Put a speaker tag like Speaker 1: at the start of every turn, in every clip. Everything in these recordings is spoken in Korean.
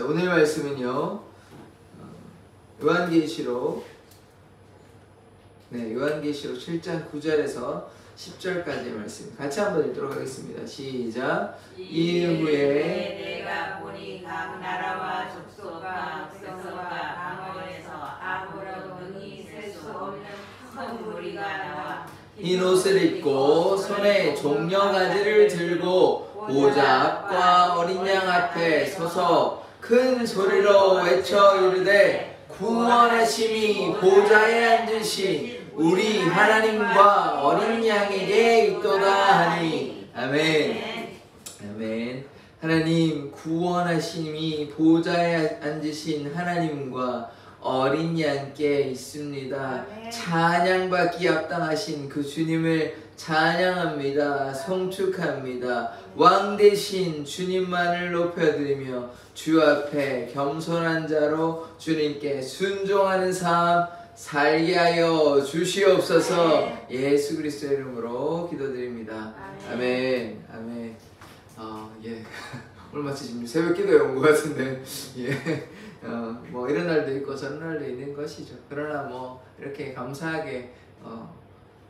Speaker 1: 자, 오늘 말씀은요, 요한계시록 7장 9절에서 10절까지의 말씀 같이 한번 읽도록 하겠습니다. 시작. 이후에
Speaker 2: 내가 보니 각 나라와 족속과 백성과 방언에서 아무런 능히 셀 수 없는 큰 무리가 나와
Speaker 1: 흰 옷을 입고 손에 종려가지를 들고 보좌 앞과 어린 양 앞에 서서 큰 소리로 외쳐 이르되 구원하심이 보좌에 앉으신 우리 하나님과 어린 양에게 있도다 하니. 아멘. 아멘. 하나님, 구원하심이 보좌에 앉으신 하나님과 어린 양께 있습니다. 찬양받기 합당하신 그 주님을 찬양합니다. 송축합니다. 왕 대신 주님만을 높여드리며 주 앞에 겸손한 자로 주님께 순종하는 삶 살게 하여 주시옵소서. 예수 그리스도의 이름으로 기도드립니다. 아멘. 아멘. 예. 오늘 마치 지금 새벽 기도에 온 것 같은데, 예. 뭐 이런 날도 있고 저런 날도 있는 것이죠. 그러나 뭐 이렇게 감사하게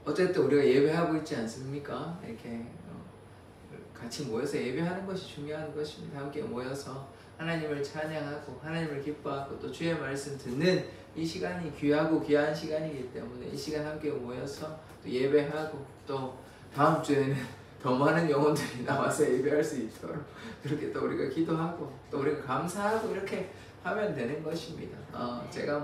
Speaker 1: 어쨌든 우리가 예배하고 있지 않습니까? 이렇게 같이 모여서 예배하는 것이 중요한 것입니다. 함께 모여서 하나님을 찬양하고 하나님을 기뻐하고 또 주의 말씀 듣는 이 시간이 귀하고 귀한 시간이기 때문에 이 시간 함께 모여서 또 예배하고 또 다음 주에는 더 많은 영혼들이 나와서 예배할 수 있도록 그렇게 또 우리가 기도하고 또 우리가 감사하고 이렇게 하면 되는 것입니다. 제가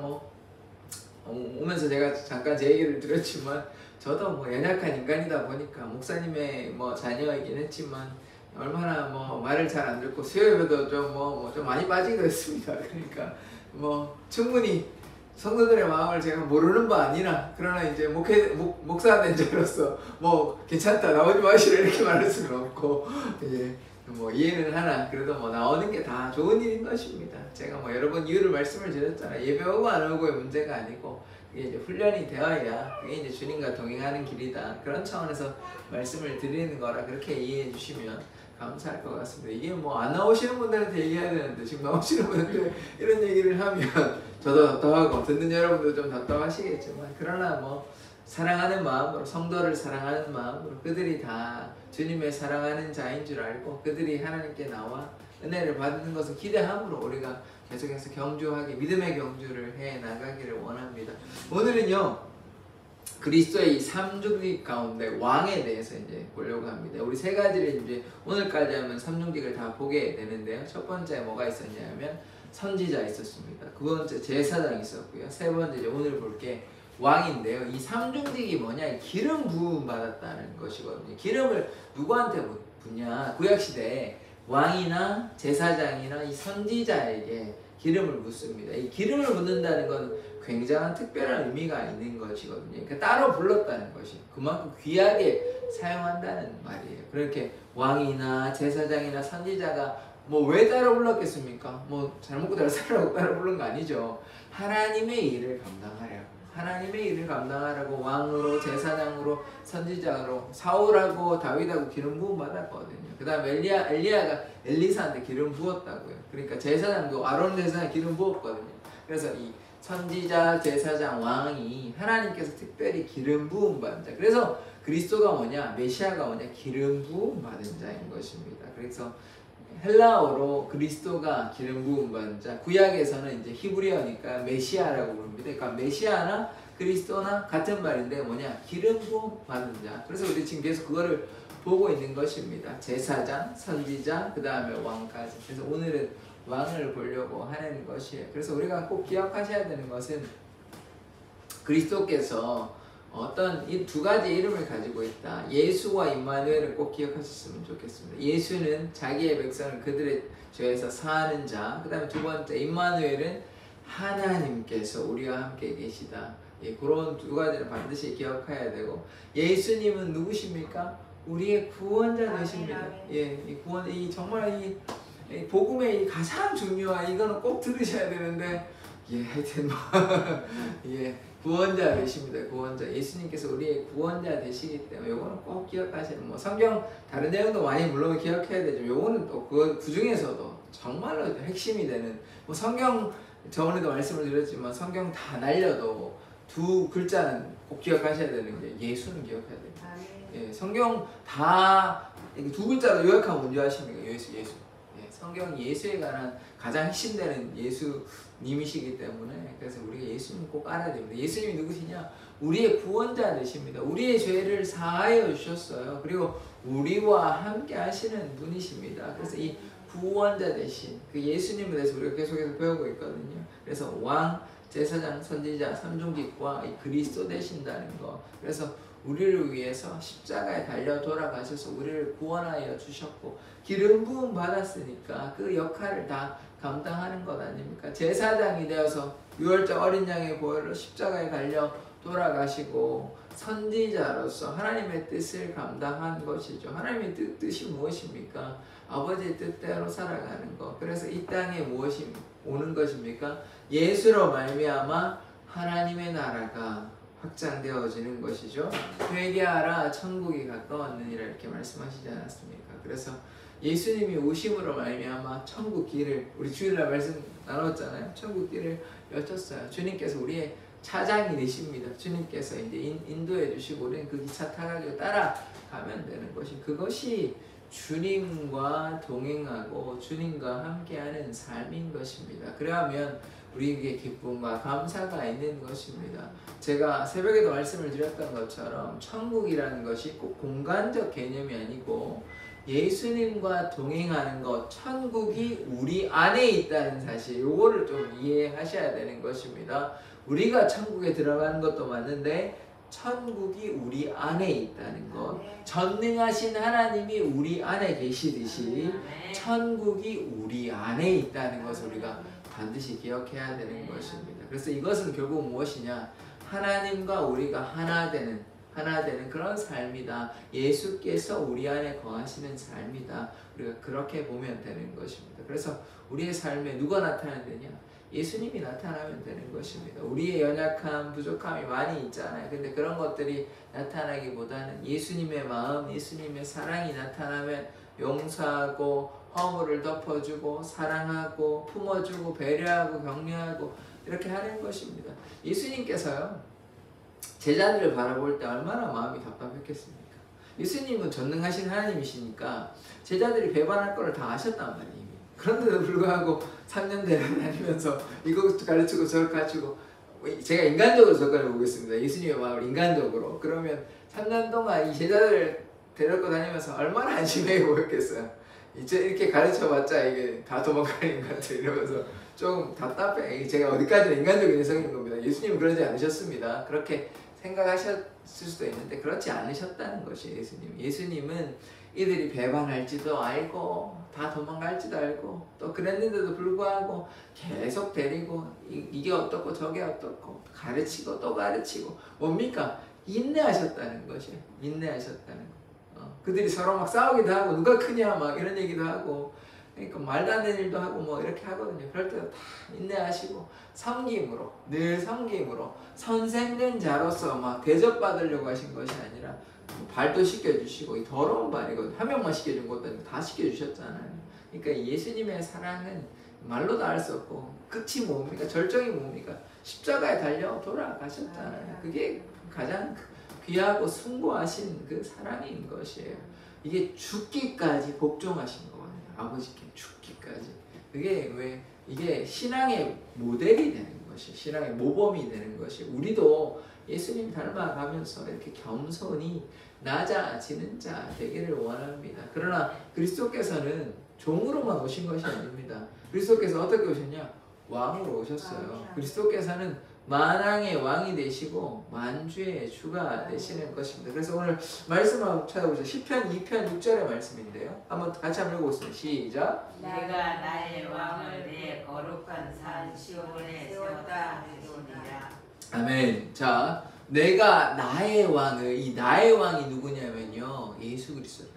Speaker 1: 오면서 제가 잠깐 제 얘기를 드렸지만 저도 뭐 연약한 인간이다 보니까 목사님의 뭐 자녀이긴 했지만 얼마나 뭐 말을 잘 안 듣고 수요예배도 좀 많이 빠지기도 했습니다. 그러니까 뭐 충분히 성도들의 마음을 제가 모르는 바 아니라 그러나 이제 목사 된 자로서 뭐 괜찮다 나오지 마시라 이렇게 말할 수는 없고 이제 뭐 이해는 하나 그래도 뭐 나오는 게 다 좋은 일인 것입니다. 제가 뭐 여러 번 이유를 말씀을 드렸잖아요. 예배 오고 안 오고의 문제가 아니고 그게 이제 훈련이 되어야 그게 이제 주님과 동행하는 길이다. 그런 차원에서 말씀을 드리는 거라 그렇게 이해해 주시면 감사할 것 같습니다. 이게 뭐 안 나오시는 분들한테 얘기해야 되는데 지금 나오시는 분한테 이런 얘기를 하면 저도 답답하고 듣는 여러분도 좀 답답하시겠지만 그러나 뭐 사랑하는 마음으로 성도를 사랑하는 마음으로 그들이 다 주님의 사랑하는 자인 줄 알고 그들이 하나님께 나와 은혜를 받는 것을 기대함으로 우리가 계속해서 경주하게 믿음의 경주를 해 나가기를 원합니다. 오늘은요 그리스도의 이 삼중직 가운데 왕에 대해서 이제 보려고 합니다. 우리 세 가지를 이제 오늘까지 하면 삼중직을 다 보게 되는데요. 첫 번째 뭐가 있었냐면 선지자 있었습니다. 두 번째 제사장 있었고요. 세 번째 이제 오늘 볼 게 왕인데요. 이 삼중직이 뭐냐? 기름 부음 받았다는 것이거든요. 기름을 누구한테 붓냐? 구약 시대에 왕이나 제사장이나 이 선지자에게 기름을 붓습니다. 이 기름을 붓는다는 건 굉장한 특별한 의미가 있는 것이거든요. 그러니까 따로 불렀다는 것이 그만큼 귀하게 사용한다는 말이에요. 그렇게 왕이나 제사장이나 선지자가 뭐 왜 따로 불렀겠습니까? 뭐 잘 먹고 잘 살라고 따로 부른 거 아니죠. 하나님의 일을 감당하려고. 하나님의 일을 감당하라고 왕으로 제사장으로 선지자로 사울하고 다윗하고 기름 부음 받았거든요. 그 다음에 엘리야가 엘리사한테 기름 부었다고요. 그러니까 제사장도 아론 제사장에 기름 부었거든요. 그래서 이 선지자, 제사장, 왕이 하나님께서 특별히 기름 부음 받은 자. 그래서 그리스도가 뭐냐? 메시아가 뭐냐? 기름 부음 받은 자인 것입니다. 그래서 헬라어로 그리스도가 기름 부음 받은 자. 구약에서는 이제 히브리어니까 메시아라고 부릅니다. 그러니까 메시아나 그리스도나 같은 말인데 뭐냐? 기름 부음 받은 자. 그래서 우리 지금 계속 그거를 보고 있는 것입니다. 제사장, 선지자, 그 다음에 왕까지. 그래서 오늘은 왕을 보려고 하는 것이에요. 그래서 우리가 꼭 기억하셔야 되는 것은 그리스도께서 어떤 이 두 가지 이름을 가지고 있다. 예수와 임마누엘을 꼭 기억하셨으면 좋겠습니다. 예수는 자기의 백성을 그들의 죄에서 사하는 자. 그 다음에 두 번째 임마누엘은 하나님께서 우리와 함께 계시다. 예, 그런 두 가지를 반드시 기억해야 되고 예수님은 누구십니까? 우리의 구원자 되십니다. 예, 이 구원, 이 정말 이 복음의 이 가장 중요한 이거는 꼭 들으셔야 되는데 예, 하여튼 뭐 예, 구원자 되십니다. 구원자. 예수님께서 우리의 구원자 되시기 때문에 요거는 꼭 기억하시는. 뭐 성경 다른 내용도 많이 물론 기억해야 되지만 요거는 또 그 중에서도 정말로 핵심이 되는 뭐 성경 저번에도 말씀을 드렸지만 성경 다 날려도 두 글자는 꼭 기억하셔야 되는 게 예수는 기억해야 돼요. 예, 성경 다 두 글자로 요약하면 뭔지 아십니까? 예수. 예, 성경 예수에 관한 가장 핵심되는 예수님이시기 때문에 그래서 우리가 예수님 꼭 알아야 됩니다. 예수님이 누구시냐? 우리의 구원자 되십니다. 우리의 죄를 사하여 주셨어요. 그리고 우리와 함께 하시는 분이십니다. 그래서 이 구원자 되신 그 예수님에 대해서 우리가 계속해서 배우고 있거든요. 그래서 왕, 제사장, 선지자, 삼중직과 이 그리스도 되신다는 거. 그래서 우리를 위해서 십자가에 달려 돌아가셔서 우리를 구원하여 주셨고 기름 부음 받았으니까 그 역할을 다 감당하는 것 아닙니까? 제사장이 되어서 유월절 어린 양의 보혈로 십자가에 달려 돌아가시고 선지자로서 하나님의 뜻을 감당한 것이죠. 하나님의 뜻이 무엇입니까? 아버지의 뜻대로 살아가는 것. 그래서 이 땅에 무엇이 오는 것입니까? 예수로 말미암아 하나님의 나라가 확장되어지는 것이죠. 회개하라 천국이 가까웠느니라 이렇게 말씀하시지 않았습니까? 그래서 예수님이 오심으로 말미암아 천국 길을 우리 주일날 말씀 나눴잖아요. 천국 길을 여셨어요. 주님께서 우리의 차장이 되십니다. 주님께서 이제 인도해 주시고 우리는 그 기차 타가지고 따라가면 되는 것이 그것이 주님과 동행하고 주님과 함께하는 삶인 것입니다. 그러면 우리에게 기쁨과 감사가 있는 것입니다. 제가 새벽에도 말씀을 드렸던 것처럼 천국이라는 것이 꼭 공간적 개념이 아니고 예수님과 동행하는 것, 천국이 우리 안에 있다는 사실, 요거를 좀 이해하셔야 되는 것입니다. 우리가 천국에 들어가는 것도 맞는데 천국이 우리 안에 있다는 것, 전능하신 하나님이 우리 안에 계시듯이 천국이 우리 안에 있다는 것을 우리가 반드시 기억해야 되는 것입니다. 그래서 이것은 결국 무엇이냐? 하나님과 우리가 하나 되는 그런 삶이다. 예수께서 우리 안에 거하시는 삶이다. 우리가 그렇게 보면 되는 것입니다. 그래서 우리의 삶에 누가 나타나야 되냐? 예수님이 나타나면 되는 것입니다. 우리의 연약함, 부족함이 많이 있잖아요. 근데 그런 것들이 나타나기보다는 예수님의 마음, 예수님의 사랑이 나타나면 용서하고 허물을 덮어주고 사랑하고 품어주고 배려하고 격려하고 이렇게 하는 것입니다. 예수님께서요 제자들을 바라볼 때 얼마나 마음이 답답했겠습니까? 예수님은 전능하신 하나님이시니까 제자들이 배반할 거를 다 아셨단 말이에요. 그런데도 불구하고 3년 데려다니면서 이거 가르치고 저거 가르치고 제가 인간적으로 접근해 보겠습니다. 예수님의 마음을 인간적으로. 그러면 3년 동안 이 제자들을 데리고 다니면서 얼마나 안심해 보였겠어요. 이제 이렇게 가르쳐봤자 이게 다 도망가는 것 같아 이러면서 좀 답답해. 제가 어디까지나 인간적인 해석인 겁니다. 예수님은 그러지 않으셨습니다. 그렇게 생각하셨을 수도 있는데 그렇지 않으셨다는 것이 예수님은 이들이 배반할지도 알고 다 도망갈지도 알고 또 그랬는데도 불구하고 계속 데리고 이게 어떻고 저게 어떻고 가르치고 또 가르치고 뭡니까? 인내하셨다는 것이에요. 인내하셨다는 것. 그들이 서로 막 싸우기도 하고 누가 크냐 막 이런 얘기도 하고 그러니까 말도 안 되는 일도 하고 뭐 이렇게 하거든요. 그럴 때도 다 인내하시고 섬김으로 늘 섬김으로 선생된 자로서 막 대접받으려고 하신 것이 아니라 발도 씻겨주시고 이 더러운 발이거든요. 한 명만 씻겨준 것도 아니고 다 씻겨주셨잖아요. 그러니까 예수님의 사랑은 말로도 알 수 없고 끝이 뭡니까? 절정이 뭡니까? 십자가에 달려 돌아가셨잖아요. 그게 가장 귀하고 숭고하신 그 사랑인 것이에요. 이게 죽기까지 복종하신 거거든요. 아버지께 죽기까지. 그게 왜 이게 신앙의 모델이 되는 것이, 신앙의 모범이 되는 것이. 우리도 예수님 닮아가면서 이렇게 겸손히 낮아지는 자 되기를 원합니다. 그러나 그리스도께서는 종으로만 오신 것이 아닙니다. 그리스도께서 어떻게 오셨냐? 왕으로 오셨어요. 그리스도께서는 만왕의 왕이 되시고 만주의 주가 되시는 것입니다. 그래서 오늘 말씀 한번 찾아보죠. 시편 2편 6절의 말씀인데요. 한번 같이 한번 읽어보겠습니다. 시작.
Speaker 2: 내가 나의 왕을 내 거룩한 산 시온에 세웠다 하시니라.
Speaker 1: 아멘. 자, 내가 나의 왕을, 이 나의 왕이 누구냐면요, 예수 그리스도예요.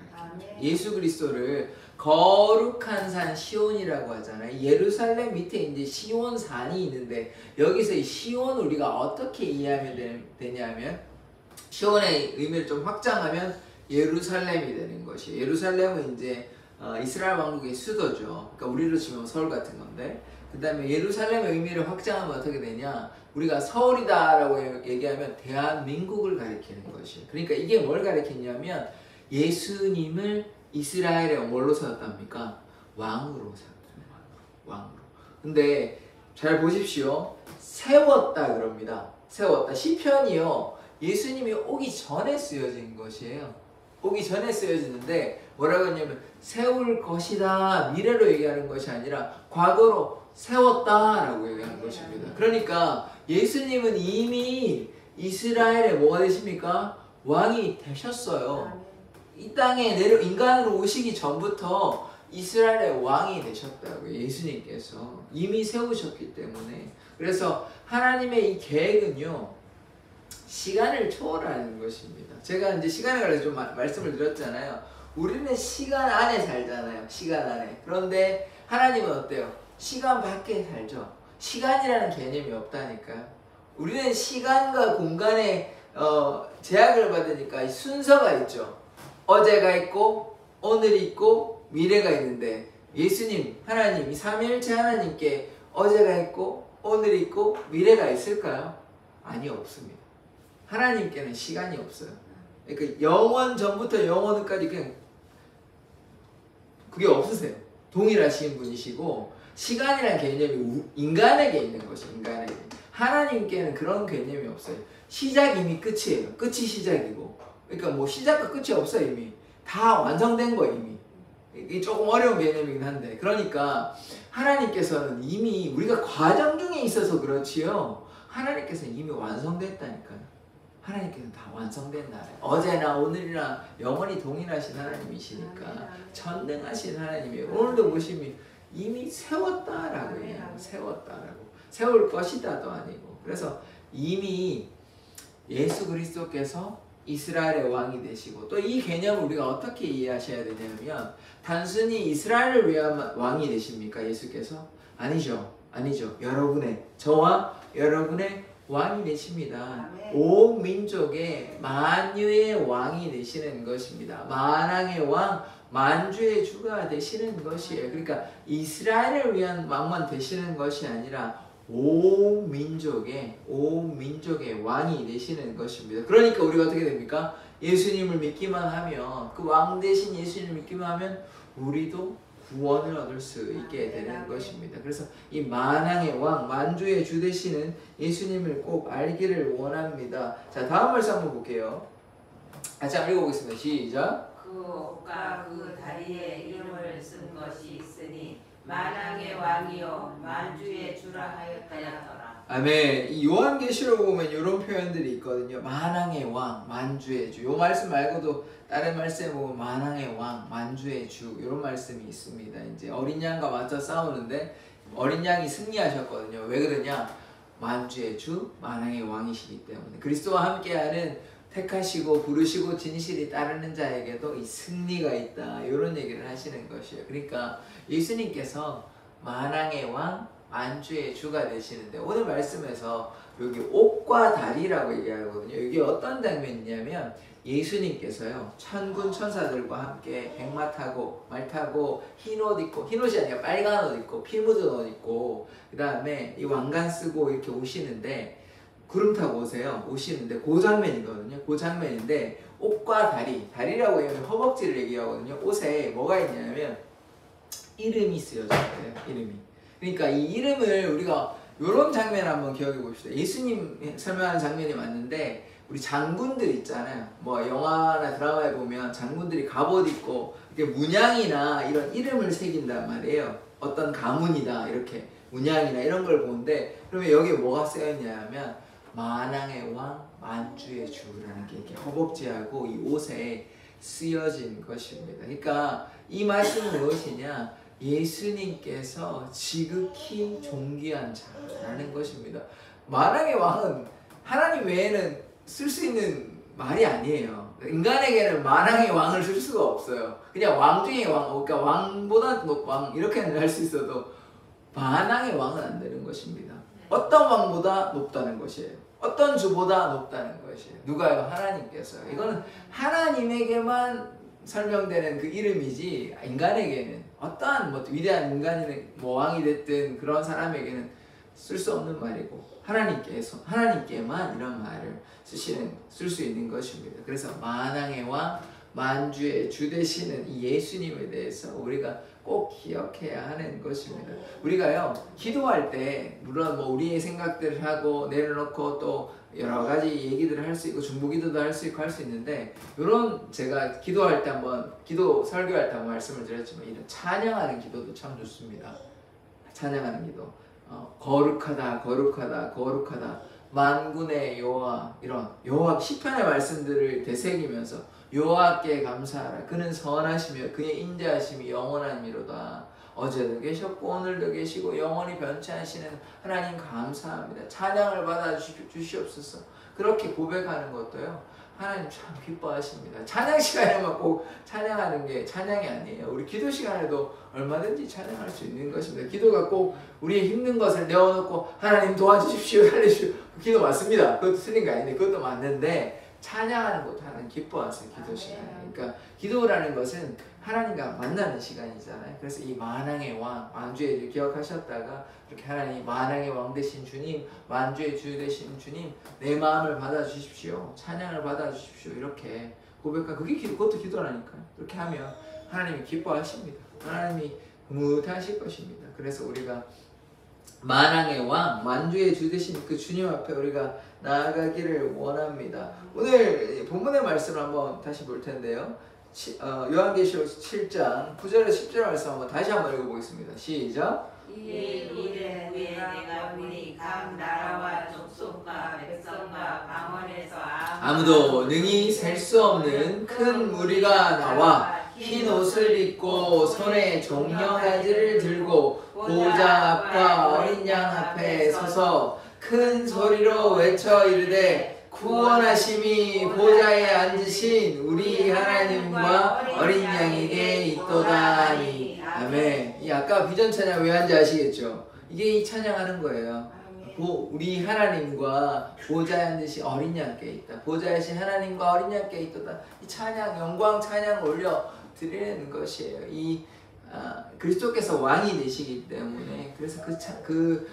Speaker 1: 예수 그리스도를 거룩한 산 시온이라고 하잖아요. 예루살렘 밑에 이제 시온산이 있는데 여기서 이 시온 우리가 어떻게 이해하면 되냐면 시온의 의미를 좀 확장하면 예루살렘이 되는 것이에요. 예루살렘은 이제 이스라엘 왕국의 수도죠. 그러니까 우리로 치면 서울 같은 건데 그 다음에 예루살렘의 의미를 확장하면 어떻게 되냐, 우리가 서울이다라고 얘기하면 대한민국을 가리키는 것이에요. 그러니까 이게 뭘 가리키냐면 예수님을 이스라엘에 뭘로 세웠답니까? 왕으로 세웠다. 왕으로. 근데 잘 보십시오. 세웠다 그럽니다. 세웠다. 시편이요, 예수님이 오기 전에 쓰여진 것이에요. 오기 전에 쓰여지는데 뭐라고 했냐면 세울 것이다, 미래로 얘기하는 것이 아니라 과거로 세웠다라고 얘기하는 것입니다. 그러니까 예수님은 이미 이스라엘의 뭐가 되십니까? 왕이 되셨어요. 이 땅에 인간으로 오시기 전부터 이스라엘의 왕이 되셨다고요. 예수님께서 이미 세우셨기 때문에. 그래서 하나님의 이 계획은요, 시간을 초월하는 것입니다. 제가 이제 시간에 관해서 좀 말씀을 드렸잖아요. 우리는 시간 안에 살잖아요. 시간 안에. 그런데 하나님은 어때요? 시간 밖에 살죠. 시간이라는 개념이 없다니까요. 우리는 시간과 공간에 제약을 받으니까 순서가 있죠. 어제가 있고 오늘이 있고 미래가 있는데 예수님, 하나님, 이 삼위일체 하나님께 어제가 있고 오늘이 있고 미래가 있을까요? 아니, 없습니다. 하나님께는 시간이 없어요. 그러니까 영원 전부터 영원 후까지 그냥 그게 없으세요. 동일하신 분이시고 시간이라는 개념이 인간에게 있는 것이에요. 인간에게. 하나님께는 그런 개념이 없어요. 시작이 이미 끝이에요. 끝이 시작이고. 그러니까 뭐 시작과 끝이 없어요. 이미 다 완성된 거예요. 이미. 이게 조금 어려운 개념이긴 한데, 그러니까 하나님께서는 이미 우리가 과정 중에 있어서 그렇지요, 하나님께서는 이미 완성됐다니까요. 하나님께서는 다 완성된 나라예요. 어제나 오늘이나 영원히 동일하신 하나님이시니까 전능하신 하나님이에요. 오늘도 보시면 이미 세웠다라고 해요. 세웠다라고. 세울 것이다도 아니고. 그래서 이미 예수 그리스도께서 이스라엘의 왕이 되시고, 또 이 개념을 우리가 어떻게 이해하셔야 되냐면 단순히 이스라엘을 위한 왕이 되십니까? 예수께서? 아니죠. 아니죠. 여러분의, 저와 여러분의 왕이 되십니다. 온 민족의 만유의 왕이 되시는 것입니다. 만왕의 왕, 만주의 주가 되시는 것이에요. 그러니까 이스라엘을 위한 왕만 되시는 것이 아니라 온 민족의 왕이 되시는 것입니다. 그러니까 우리가 어떻게 됩니까? 예수님을 믿기만 하면, 그 왕 대신 예수님을 믿기만 하면 우리도 구원을 얻을 수 있게 되는 것입니다. 그래서 이 만왕의 왕, 만주의 주 되시는 예수님을 꼭 알기를 원합니다. 자, 다음 말씀 한번 볼게요. 같이 한번 읽어보겠습니다. 시작.
Speaker 2: 그 옷과 그 다리에 이름을 쓴 것이 있으니 만왕의 왕이요 만주의 주라 하였더라.
Speaker 1: 아멘. 이 요한계시록 보면 이런 표현들이 있거든요. 만왕의 왕, 만주의 주. 요 말씀 말고도 다른 말씀에 보면 만왕의 왕, 만주의 주, 이런 말씀이 있습니다. 이제 어린 양과 맞서 싸우는데 어린 양이 승리하셨거든요. 왜 그러냐? 만주의 주, 만왕의 왕이시기 때문에. 그리스도와 함께하는 택하시고 부르시고 진실이 따르는 자에게도 이 승리가 있다, 이런 얘기를 하시는 것이에요. 그러니까 예수님께서 만왕의 왕, 만주의 주가 되시는데, 오늘 말씀에서 여기 옷과 다리라고 얘기하거든요. 이게 어떤 장면이냐면 예수님께서요, 천군 천사들과 함께 백마 타고 말 타고 흰 옷 입고, 흰 옷이 아니라 빨간 옷 입고 피 묻은 옷 입고 그 다음에 이 왕관 쓰고 이렇게 오시는데, 구름 타고 오시는데 그 장면이거든요. 그 장면인데 옷과 다리라고 하면 허벅지를 얘기하거든요. 옷에 뭐가 있냐면 이름이 쓰여져 있어요. 이름이. 그러니까 이 이름을 우리가 이런 장면 한번 기억해 봅시다. 예수님 설명하는 장면이 맞는데 우리 장군들 있잖아요. 뭐 영화나 드라마에 보면 장군들이 갑옷 입고 이렇게 문양이나 이런 이름을 새긴단 말이에요. 어떤 가문이다 이렇게 문양이나 이런 걸 보는데, 그러면 여기에 뭐가 쓰여있냐면 만왕의 왕, 만주의 주라는 게 이렇게 허벅지하고 이 옷에 쓰여진 것입니다. 그러니까 이 말씀은 무엇이냐? 예수님께서 지극히 존귀한 자라는 것입니다. 만왕의 왕은 하나님 외에는 쓸 수 있는 말이 아니에요. 인간에게는 만왕의 왕을 줄 수가 없어요. 그냥 왕 중에 왕, 그러니까 왕보다 왕 이렇게는 할 수 있어도 만왕의 왕은 안 되는 것입니다. 어떤 왕보다 높다는 것이에요. 어떤 주보다 높다는 것이에요. 누가요? 하나님께서요. 이거는 하나님에게만 설명되는 그 이름이지 인간에게는 어떠한 뭐 위대한 인간이 뭐 왕이 됐든 그런 사람에게는 쓸 수 없는 말이고 하나님께만 이런 말을 쓸 수 있는 것입니다. 그래서 만왕의 왕, 만주의 주 되시는 이 예수님에 대해서 우리가 꼭 기억해야 하는 것입니다. 우리가요 기도할 때 물론 뭐 우리의 생각들을 하고 내려놓고 또 여러 가지 얘기들을 할 수 있고 중보기도도 할 수 있고 할 수 있는데 이런 제가 기도할 때 한번 설교할 때 한번 말씀을 드렸지만 이런 찬양하는 기도도 참 좋습니다. 찬양하는 기도 거룩하다 거룩하다 거룩하다 만군의 여호와 이런 여호와 시편의 말씀들을 되새기면서 여호와께 감사하라 그는 선하시며 그의 인자하심이 영원하미로다. 어제도 계셨고 오늘도 계시고 영원히 변치 않으시는 하나님 감사합니다. 찬양을 받아 주시옵소서. 그렇게 고백하는 것도요 하나님 참 기뻐하십니다. 찬양 시간에만 꼭 찬양하는 게 찬양이 아니에요. 우리 기도 시간에도 얼마든지 찬양할 수 있는 것입니다. 기도가 꼭 우리의 힘든 것을 내어놓고 하나님 도와주십시오 살려주십시오 기도 맞습니다. 그것도 틀린 거 아닌데 그것도 맞는데 찬양하는 것도 하나님 기뻐하세요. 기도 시간에. 그러니까 기도라는 것은 하나님과 만나는 시간이잖아요. 그래서 이 만왕의 왕, 만주의 기억하셨다가 이렇게 하나님 만왕의 왕 되신 주님, 만주의 주 되신 주님, 내 마음을 받아주십시오. 찬양을 받아주십시오. 이렇게 고백하 그것도 기도라니까요. 이렇게 하면 하나님이 기뻐하십니다. 하나님이 흐뭇하실 것입니다. 그래서 우리가 만왕의 왕, 만주의 주 되신 그 주님 앞에 우리가 나아가기를 원합니다. 오늘 본문의 말씀을 한번 다시 볼 텐데요. 요한계시록 7장 9절에서 10절 말씀 한번 다시 한번 읽어보겠습니다. 시작.
Speaker 2: 이에 이르되 내가 보니 각 나라와 족속과 백성과 방언에서
Speaker 1: 아무도 능히 셀 수 없는 큰 무리가 나와 흰 옷을 입고 손에 종려가지를 들고 보좌 앞과 어린 양 앞에 서서 큰 소리로 외쳐 이르되 구원하심이 보좌에 앉으신 우리 하나님과 어린 양에게 있도다니. 아멘. 이 아까 비전 찬양 왜 한지 아시겠죠? 이게 이 찬양하는 거예요. 우리 하나님과 보좌에 앉으신 어린 양께 있다. 보좌에 앉으신 하나님과 어린 양께 있도다. 이 찬양, 영광 찬양 올려 드리는 것이에요. 이 그리스도께서 왕이 되시기 때문에 그래서 그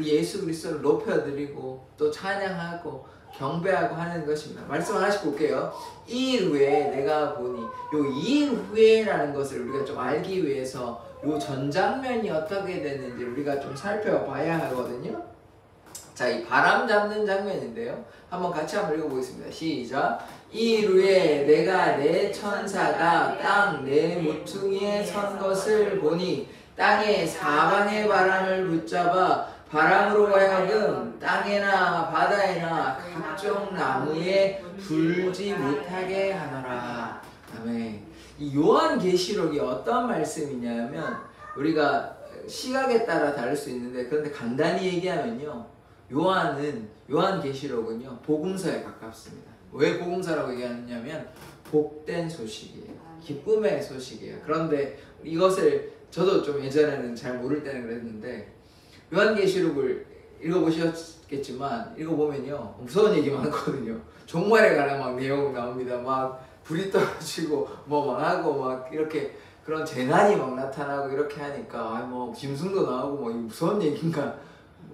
Speaker 1: 예수 그리스도를 높여드리고 또 찬양하고 경배하고 하는 것입니다. 말씀 하나씩 볼게요. 2일 후에 내가 보니 요 2일 후에라는 것을 우리가 좀 알기 위해서 요 전 장면이 어떻게 됐는지 우리가 좀 살펴봐야 하거든요. 자, 이 바람 잡는 장면인데요. 한번 같이 한번 읽어보겠습니다. 시작. 2일 후에 내가 내 천사가 땅 내 모퉁이에 선 것을 보니 땅의 사방의 바람을 붙잡아 바람으로 하여금 땅에나 바다에나 각종 나무에 불지 못하게 하노라. 아멘. 이 요한계시록이 어떤 말씀이냐면 우리가 시각에 따라 다를 수 있는데 그런데 간단히 얘기하면요. 요한계시록은요. 복음서에 가깝습니다. 왜 복음서라고 얘기하냐면 복된 소식이에요. 기쁨의 소식이에요. 그런데 이것을 저도 좀 예전에는 잘 모를 때는 그랬는데 요한계시록을 읽어보셨겠지만 읽어보면요 무서운 얘기 많거든요. 종말에 관한 막 내용 나옵니다. 막 불이 떨어지고 뭐 막 하고 막 이렇게 그런 재난이 막 나타나고 이렇게 하니까 뭐 짐승도 나오고 뭐 무서운 얘기인가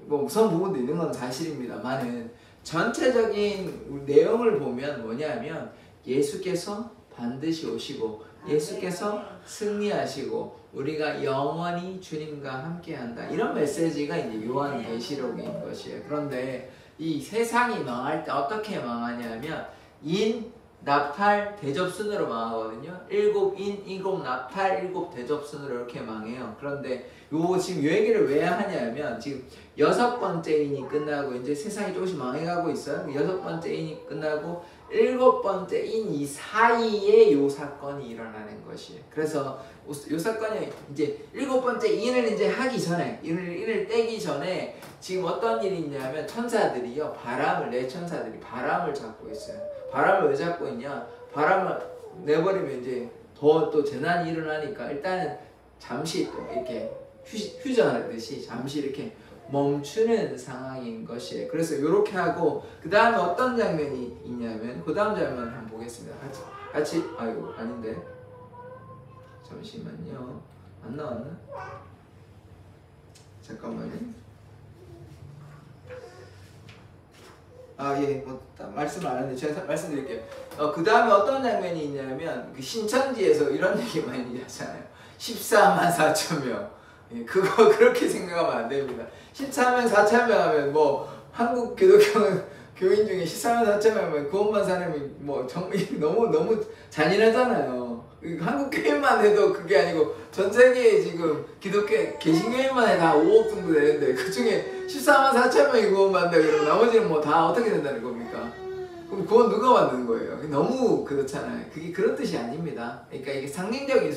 Speaker 1: 뭐 무서운 부분도 있는 건 사실입니다만은 전체적인 내용을 보면 뭐냐면 예수께서 반드시 오시고 예수께서 승리하시고 우리가 영원히 주님과 함께한다. 이런 메시지가 이제 요한계시록인 것이에요. 그런데 이 세상이 망할 때 어떻게 망하냐면 인, 나팔, 대접순으로 망하거든요. 7인, 7나팔, 7대접순으로 이렇게 망해요. 그런데 지금 요 얘기를 왜 하냐면 지금 6번째 인이 끝나고 이제 세상이 조금씩 망해가고 있어요. 6번째 인이 끝나고 7번째 인 이 사이에 요 사건이 일어나는 것이에요. 그래서 요 사건이 이제 7번째 인을 이제 하기 전에 인을 떼기 전에 지금 어떤 일이 있냐면 천사들이요 내 천사들이 바람을 잡고 있어요. 바람을 왜 잡고 있냐? 바람을 내버리면 이제 더 또 재난이 일어나니까 일단은 잠시 또 이렇게 휴전하듯이 잠시 이렇게 멈추는 상황인 것이에요. 그래서 이렇게 하고 그 다음에 어떤 장면이 있냐면 그 다음 장면 한번 보겠습니다. 같이 아이고 아닌데 잠시만요. 안 나왔나? 잠깐만요. 예, 뭐 말씀을 안 했는데 제가 말씀드릴게요. 그 다음에 어떤 장면이 있냐면 그 신천지에서 이런 얘기 많이 하잖아요. 14만 4천 명. 예, 그거 그렇게 생각하면 안 됩니다. 14만 4천 명 하면 뭐 한국 기독교는 교인 중에 14만 4천 명 하면 구원만 사람이 뭐 정말 너무 잔인하잖아요. 한국 교인만 해도 그게 아니고 전 세계에 지금 기독교 개신교인만 해 다 5억 정도 되는데 그 중에 14만 4천 명이 구원받는다 그러면 나머지는 뭐 다 어떻게 된다는 겁니까? 그럼 구원 누가 만드는 거예요? 너무 그렇잖아요. 그게 그런 뜻이 아닙니다. 그러니까 이게 상징적인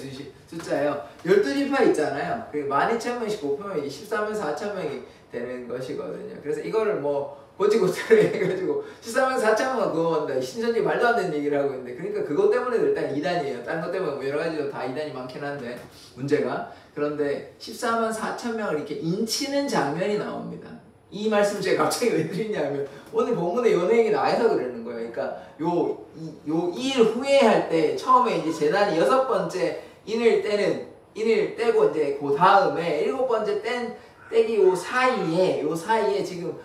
Speaker 1: 숫자예요. 12지파 있잖아요. 12,000명씩 곱하면 이게 14만 4천 명이 되는 것이거든요. 그래서 이거를 뭐 고치고치를 해가지고 14만 4천만 구원한다. 신천지 말도 안 되는 얘기를 하고 있는데 그러니까 그것 때문에도 일단 이단이에요. 다른 것 때문에 뭐 여러 가지로 다 이단이 많긴 한데 문제가 그런데 14만 4천 명을 이렇게 인치는 장면이 나옵니다. 이 말씀 제가 갑자기 왜 드리냐면 오늘 본문에 요 내용이 나와서 그러는 거예요. 그러니까 요 2일 후에 할 때 처음에 이제 재난이 6번째 인을 떼고 이제 그 다음에 7번째 떼기 요 사이에 지금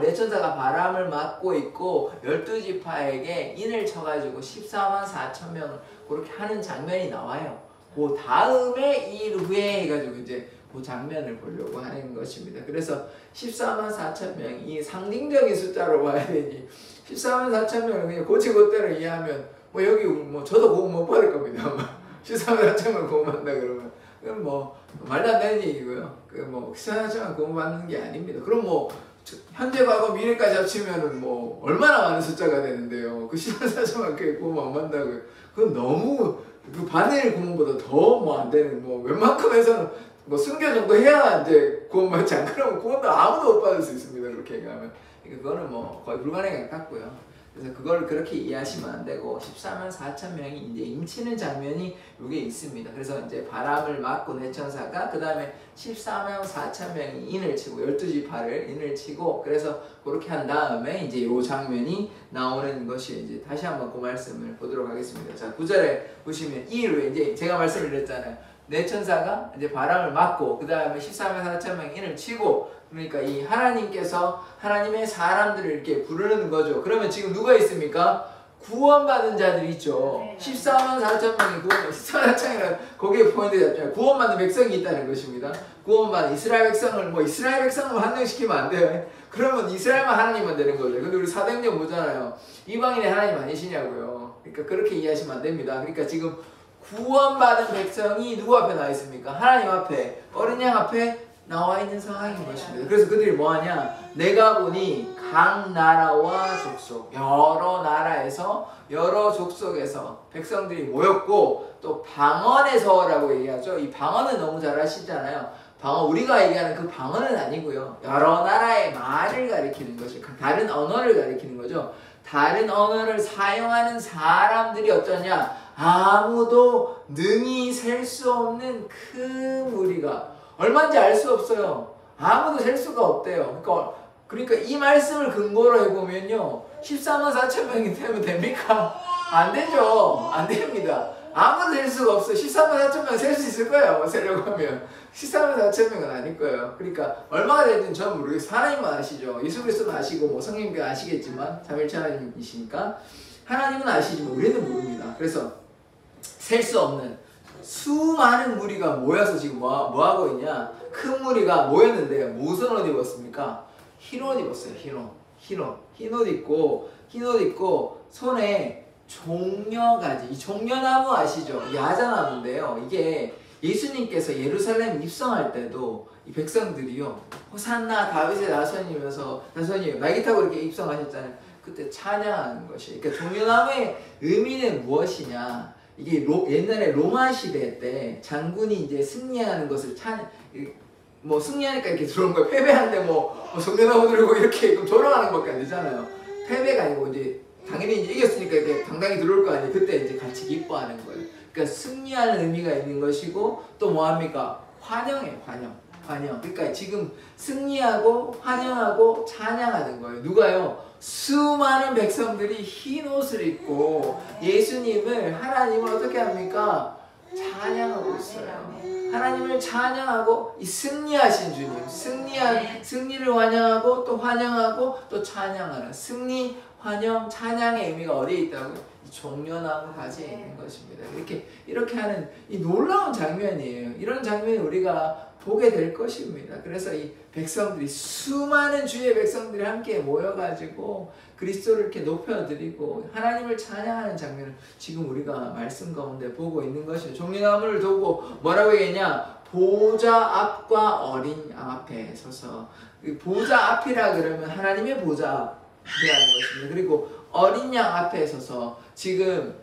Speaker 1: 내천사가 바람을 막고 있고 12지파에게 인을 쳐가지고 14만 4천 명을 그렇게 하는 장면이 나와요. 그 다음에 2일 후에 해가지고 이제 그 장면을 보려고 하는 것입니다. 그래서 14만 4천 명, 이 상징적인 숫자로 봐야 되니 14만 4천 명을 그냥 고치고대로 이해하면 뭐 여기 뭐 저도 구원 못 받을 겁니다. 14만 4천 명 구원받는다 그러면 그럼 뭐 말도 안 되는 얘기고요. 뭐 14만 4천 명 구원받는 게 아닙니다. 그럼 뭐 현재, 과거, 미래까지 합치면은 뭐 얼마나 많은 숫자가 되는데요. 그 14만 4천 명 구원 안 받는다고요. 그건 너무 그 반일 구원보다 더 뭐 안 되는 뭐 웬만큼에서는 뭐 순교 정도 해야 이제 구원받지 안 그러면 구원도 아무도 못 받을 수 있습니다. 그렇게 얘기하면. 그러니까 그거는 뭐 거의 불가능에 가깝고요. 그래서 그걸 그렇게 이해하시면 안 되고 14만 4천 명이 이제 인치는 장면이 여기에 있습니다. 그래서 이제 바람을 막고 내천사가 그 다음에 14만 4천 명이 인을 치고 12지파를 인을 치고 그래서 그렇게 한 다음에 이제 이 장면이 나오는 것이 이제 다시 한번 그 말씀을 보도록 하겠습니다. 자, 9절에 보시면 2일 후에 이제 제가 말씀을 드렸잖아요. 내천사가 이제 바람을 막고 그 다음에 14만 4천 명 인을 치고 그러니까 이 하나님께서 하나님의 사람들을 이렇게 부르는 거죠. 그러면 지금 누가 있습니까? 구원받은 자들이 있죠. 14만 4천 명이 14만 4천이라는 거기에 포인트 잡잖아요. 구원받는 백성이 있다는 것입니다. 구원받은 이스라엘 백성을 이스라엘 백성을 한정시키면 안 돼요. 그러면 이스라엘만 하나님만 되는 거죠. 근데 우리 사도행전 보잖아요. 이방인의 하나님 아니시냐고요. 그러니까 그렇게 이해하시면 안 됩니다. 그러니까 지금 구원받은 백성이 누구 앞에 나와 있습니까? 하나님 앞에, 어린 양 앞에 나와 있는 상황인 것입니다. 그래서 그들이 뭐하냐? 내가 보니 각 나라와 족속, 여러 나라에서 여러 족속에서 백성들이 모였고 또 방언에서라고 얘기하죠. 이 방언은 너무 잘 아시잖아요. 방언, 우리가 얘기하는 그 방언은 아니고요. 여러 나라의 말을 가리키는 것이 다른 언어를 가리키는 거죠. 다른 언어를 사용하는 사람들이 어떠냐? 아무도 능히 셀 수 없는 큰 무리가 얼마인지 알 수 없어요. 아무도 셀 수가 없대요. 그러니까 이 말씀을 근거로 해보면요. 14만 4천 명이 되면 됩니까? 안 되죠. 안 됩니다. 아무도 셀 수가 없어요. 14만 4천 명 셀 수 있을 거예요. 세려고 하면. 14만 4천 명은 아닐 거예요. 그러니까 얼마가 되는지 저는 모르겠어요. 하나님만 아시죠. 예수 그리스도는 아시고 뭐 성령님도 아시겠지만 삼일체 하나님이시니까 하나님은 아시지만 우리는 모릅니다. 그래서 셀 수 없는 수많은 무리가 모여서 지금 뭐 하고 있냐? 큰 무리가 모였는데 무슨 옷 입었습니까? 흰 옷 입었어요. 흰 옷 입고 손에 종려가지. 이 종려나무 아시죠? 야자나무인데요. 이게 예수님께서 예루살렘 입성할 때도 이 백성들이요. 호산나 다윗의 나선이 날개 타고 이렇게 입성하셨잖아요. 그때 찬양하는 것이. 그러니까 종려나무의 의미는 무엇이냐? 이게 옛날에 로마 시대 때 장군이 이제 승리하는 것을 승리하니까 이렇게 들어온 거예요. 패배하는데 종려나무 들고 이렇게 조롱하는 것밖에 안 되잖아요. 패배가 아니고 이제 당연히 이제 이겼으니까 이렇게 당당히 들어올 거 아니에요. 그때 이제 같이 기뻐하는 거예요. 그러니까 승리하는 의미가 있는 것이고 또 뭐합니까? 환영해요. 환영. 그러니까 지금 승리하고 환영하고 찬양하는 거예요. 누가요? 수많은 백성들이 흰 옷을 입고 예수님을, 하나님을 어떻게 합니까? 찬양하고 있어요. 하나님을 찬양하고 이 승리하신 주님, 승리를 환영하고 또 환영하고 또 찬양하는 승리, 환영, 찬양의 의미가 어디에 있다고요? 이 종려나무 가지에 있는 것입니다. 이렇게 하는 이 놀라운 장면이에요. 이런 장면을 우리가 보게 될 것입니다. 그래서 이 백성들이, 수많은 주의 백성들이 함께 모여가지고 그리스도를 이렇게 높여드리고 하나님을 찬양하는 장면을 지금 우리가 말씀 가운데 보고 있는 것이죠. 종려나무를 두고 뭐라고 얘기했냐? 보좌 앞과 어린 양 앞에 서서. 보좌 앞이라 그러면 하나님의 보좌 앞이라는 것입니다. 그리고 어린 양 앞에 서서, 지금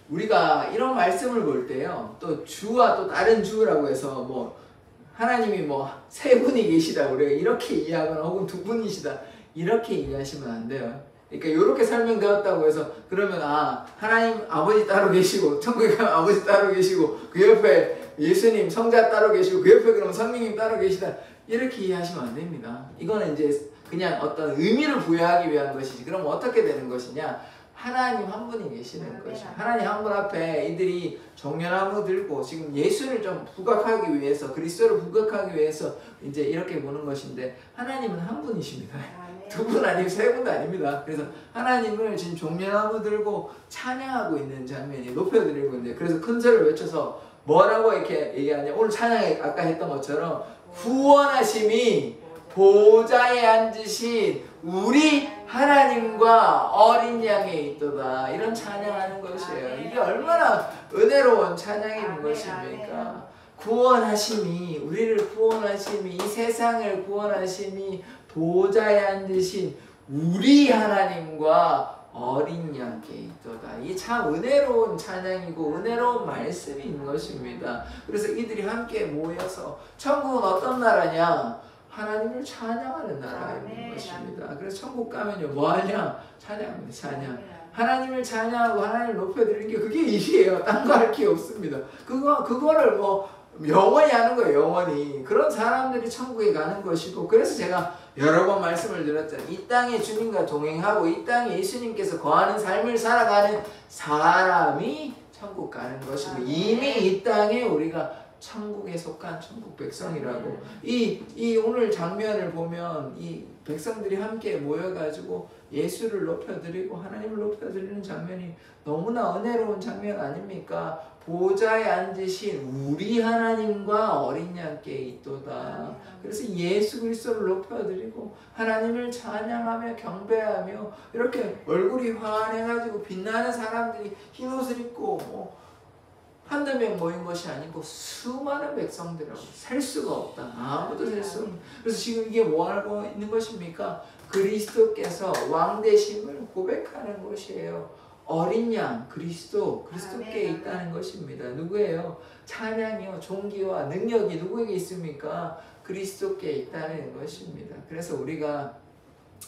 Speaker 1: 우리가 이런 말씀을 볼 때요, 또 주와 또 다른 주라고 해서 뭐 하나님이 뭐 세 분이 계시다 우리가 이렇게 이해하거나 혹은 두 분이시다 이렇게 이해하시면 안 돼요. 그러니까 이렇게 설명되었다고 해서 그러면 하나님 아버지 따로 계시고 천국에 가면 아버지 따로 계시고 그 옆에 예수님 성자 따로 계시고 그 옆에 그러면 성령님 따로 계시다 이렇게 이해하시면 안 됩니다. 이거는 이제 그냥 어떤 의미를 부여하기 위한 것이지. 그럼 어떻게 되는 것이냐? 하나님 한 분이 계시는 것이죠. 하나님 한 분 앞에 이들이 종려나무 들고 지금 예수를 좀 부각하기 위해서, 그리스도를 부각하기 위해서 이제 이렇게 보는 것인데, 하나님은 한 분이십니다. 두 분 아니고 세 분도 아닙니다. 그래서 하나님을 지금 종려나무 들고 찬양하고 있는 장면이 높여드리고 있는데, 그래서 큰 소리를 외쳐서 뭐라고 이렇게 얘기하냐? 오늘 찬양에 아까 했던 것처럼 구원하심이 보좌에 앉으신 우리 하나님과 어린 양에 있도다. 이런 찬양하는 것이에요. 이게 얼마나 은혜로운 찬양인 것입니까? 구원하심이, 우리를 구원하심이, 이 세상을 구원하심이 보좌에 앉으신 우리 하나님과 어린 양께 있도다. 이 참 은혜로운 찬양이고 은혜로운 말씀인 것입니다. 그래서 이들이 함께 모여서, 천국은 어떤 나라냐? 하나님을 찬양하는 나라인 것입니다. 그래서 천국 가면요 뭐하냐? 찬양합니다. 찬양. 하나님을 찬양하고 하나님을 높여드리는 게 그게 일이에요. 딴 거 할 게 없습니다. 그거를 뭐 영원히 하는 거예요. 영원히. 그런 사람들이 천국에 가는 것이고, 그래서 제가 여러 번 말씀을 드렸잖아요. 이 땅에 주님과 동행하고 이 땅에 예수님께서 거하는 삶을 살아가는 사람이 천국 가는 것이고, 이미 이 땅에 우리가 천국에 속한 천국 백성이라고. 이 오늘 장면을 보면 이 백성들이 함께 모여가지고 예수를 높여드리고 하나님을 높여드리는 장면이 너무나 은혜로운 장면 아닙니까? 보좌에 앉으신 우리 하나님과 어린 양께 있도다. 그래서 예수 그리스도를 높여드리고 하나님을 찬양하며 경배하며 이렇게 얼굴이 환해가지고 빛나는 사람들이 흰옷을 입고 한두 명 모인 것이 아니고 수많은 백성들하고 셀 수가 없다. 아무도 셀 수 없다. 그래서 지금 이게 뭐 하고 있는 것입니까? 그리스도께서 왕되심을 고백하는 것이에요. 어린 양 그리스도께 있다는 것입니다. 누구예요? 찬양이요, 존귀와 능력이 누구에게 있습니까? 그리스도께 있다는 것입니다. 그래서 우리가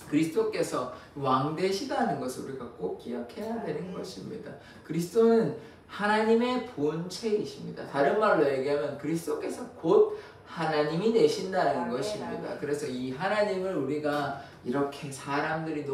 Speaker 1: 그리스도께서 왕되시다는 것을 우리가 꼭 기억해야 되는 것입니다. 그리스도는 하나님의 본체이십니다. 다른 말로 얘기하면 그리스도께서 곧 하나님이 되신다는 것입니다. 그래서 이 하나님을 우리가 이렇게 사람들이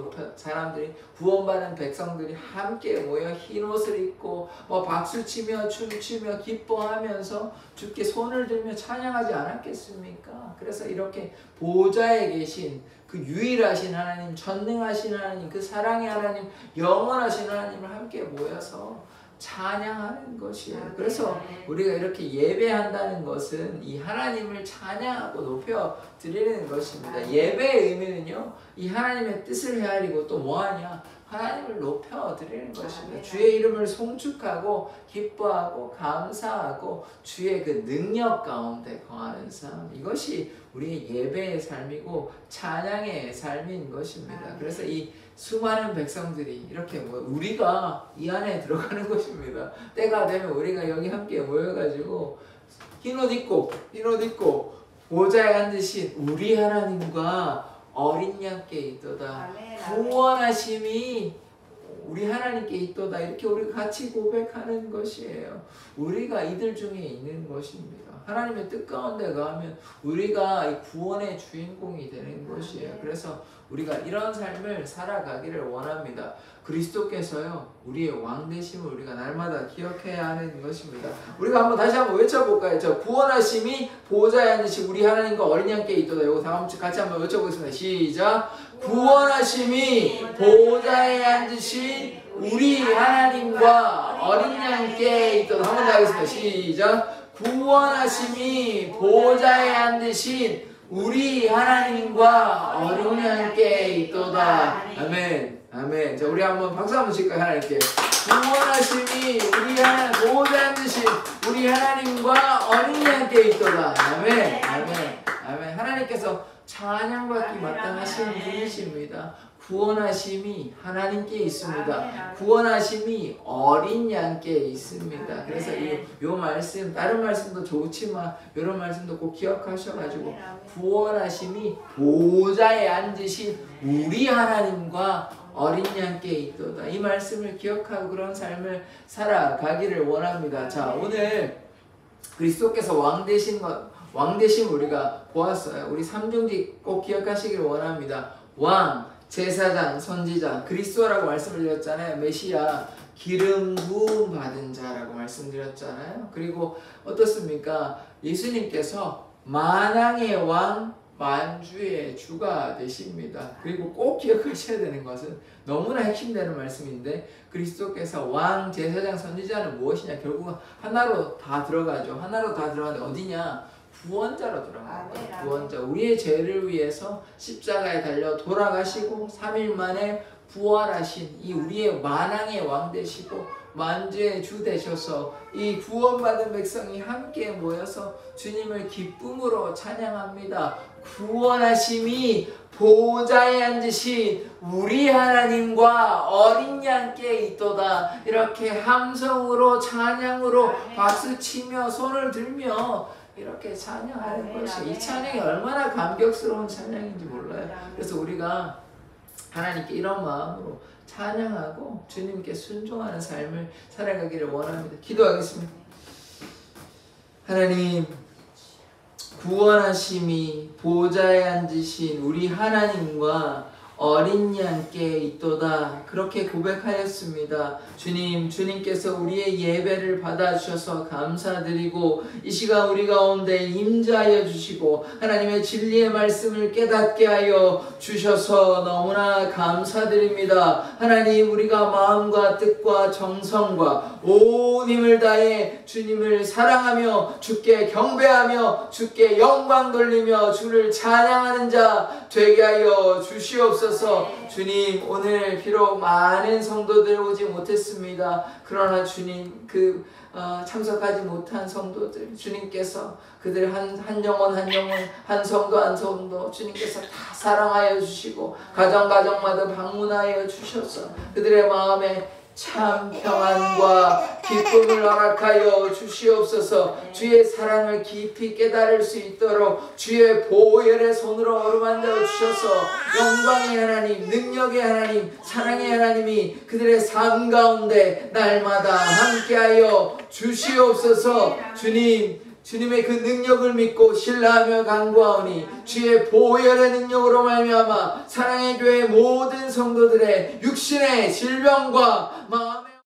Speaker 1: 구원받은 백성들이 함께 모여 흰 옷을 입고 박수치며 춤추며 기뻐하면서 주께 손을 들며 찬양하지 않았겠습니까? 그래서 이렇게 보좌에 계신 그 유일하신 하나님, 전능하신 하나님, 그 사랑의 하나님, 영원하신 하나님을 함께 모여서 찬양하는 것이에요. 그래서 우리가 이렇게 예배한다는 것은 이 하나님을 찬양하고 높여 드리는 것입니다. 예배의 의미는요, 이 하나님의 뜻을 헤아리고 또 뭐하냐? 하나님을 높여 드리는 것입니다. 주의 이름을 송축하고 기뻐하고 감사하고 주의 그 능력 가운데 거하는 삶, 이것이 우리의 예배의 삶이고 찬양의 삶인 것입니다. 그래서 이 수많은 백성들이 이렇게 우리가 이 안에 들어가는 것입니다. 때가 되면 우리가 여기 함께 모여가지고 흰옷 입고 보좌에 앉으신 우리 하나님과 어린 양께 있도다. 구원하심이 우리 하나님께 있도다. 이렇게 우리가 같이 고백하는 것이에요. 우리가 이들 중에 있는 것입니다. 하나님의 뜻 가운데 가면 우리가 이 구원의 주인공이 되는 것이에요. 그래서 우리가 이런 삶을 살아가기를 원합니다. 그리스도께서요, 우리의 왕 되심을 우리가 날마다 기억해야 하는 것입니다. 우리가 다시 한번 외쳐볼까요? 저 구원하심이 보호자에 앉으신 우리 하나님과 어린 양께 있도다. 이거 다음 주 같이 한번 외쳐보겠습니다. 시작. 구원하심이 보호자에 앉으신 우리 하나님과 어린 양께 있도다. 한 번 더 하겠습니다. 시작. 구원하심이 보호자에 앉으신 우리 하나님과 어린 양께 있도다. 아멘. 아멘. 자, 우리 한번 박수 한번 칠까요? 하나님께. 구원하심이 우리 하나님, 보호자에 앉으신 우리 하나님과 어린 양께 있도다. 아멘. 아멘. 아멘. 하나님께서 찬양받기 마땅하신 분이십니다. 구원하심이 하나님께 있습니다. 구원하심이 어린 양께 있습니다. 그래서 요 말씀, 다른 말씀도 좋지만 이런 말씀도 꼭 기억하셔가지고 구원하심이 보호자에 앉으신 우리 하나님과 어린 양께 있도다. 이 말씀을 기억하고 그런 삶을 살아가기를 원합니다. 자, 오늘 그리스도께서 왕 되신 우리가 보았어요. 우리 삼중직 꼭 기억하시길 원합니다. 왕, 제사장, 선지자, 그리스도라고 말씀드렸잖아요. 메시아, 기름 부음 받은 자라고 말씀드렸잖아요. 그리고 어떻습니까? 예수님께서 만왕의 왕, 만주의 주가 되십니다. 그리고 꼭 기억하셔야 되는 것은 너무나 핵심되는 말씀인데, 그리스도께서 왕, 제사장, 선지자는 무엇이냐? 결국은 하나로 다 들어가죠. 하나로 다 들어가는데 어디냐? 구원자로 들어갑니다. 구원자. 우리의 죄를 위해서 십자가에 달려 돌아가시고 3일 만에 부활하신 이 우리의 만왕의 왕 되시고 만주의 주 되셔서 이 구원받은 백성이 함께 모여서 주님을 기쁨으로 찬양합니다. 구원하심이 보호자에 앉으신 우리 하나님과 어린 양께 있도다. 이렇게 함성으로 찬양으로 박수치며 손을 들며 이렇게 찬양하는 것이, 이 찬양이 얼마나 감격스러운 찬양인지 몰라요. 그래서 우리가 하나님께 이런 마음으로 찬양하고 주님께 순종하는 삶을 살아가기를 원합니다. 기도하겠습니다. 하나님, 구원하심이 보호자에 앉으신 우리 하나님과 어린 양께 있도다. 그렇게 고백하였습니다. 주님, 주님께서 우리의 예배를 받아주셔서 감사드리고 이 시간 우리 가운데 임재하여 주시고 하나님의 진리의 말씀을 깨닫게 하여 주셔서 너무나 감사드립니다. 하나님, 우리가 마음과 뜻과 정성과 온 힘을 다해 주님을 사랑하며 주께 경배하며 주께 영광 돌리며 주를 찬양하는 자 되게 하여 주시옵소서. 주님, 오늘 비록 많은 성도들 오지 못했습니다. 그러나 주님, 참석하지 못한 성도들, 주님께서 그들 한 영혼 한 영혼, 한 성도 한 성도 주님께서 다 사랑하여 주시고 가정마다 방문하여 주셔서 그들의 마음에 참 평안과 기쁨을 허락하여 주시옵소서. 주의 사랑을 깊이 깨달을 수 있도록 주의 보혈의 손으로 어루만져 주셔서 영광의 하나님, 능력의 하나님, 사랑의 하나님이 그들의 삶 가운데 날마다 함께하여 주시옵소서. 주님의 그 능력을 믿고 신뢰하며 간구하오니 주의 보혈의 능력으로 말미암아 사랑의 교회 모든 성도들의 육신의 질병과 마음의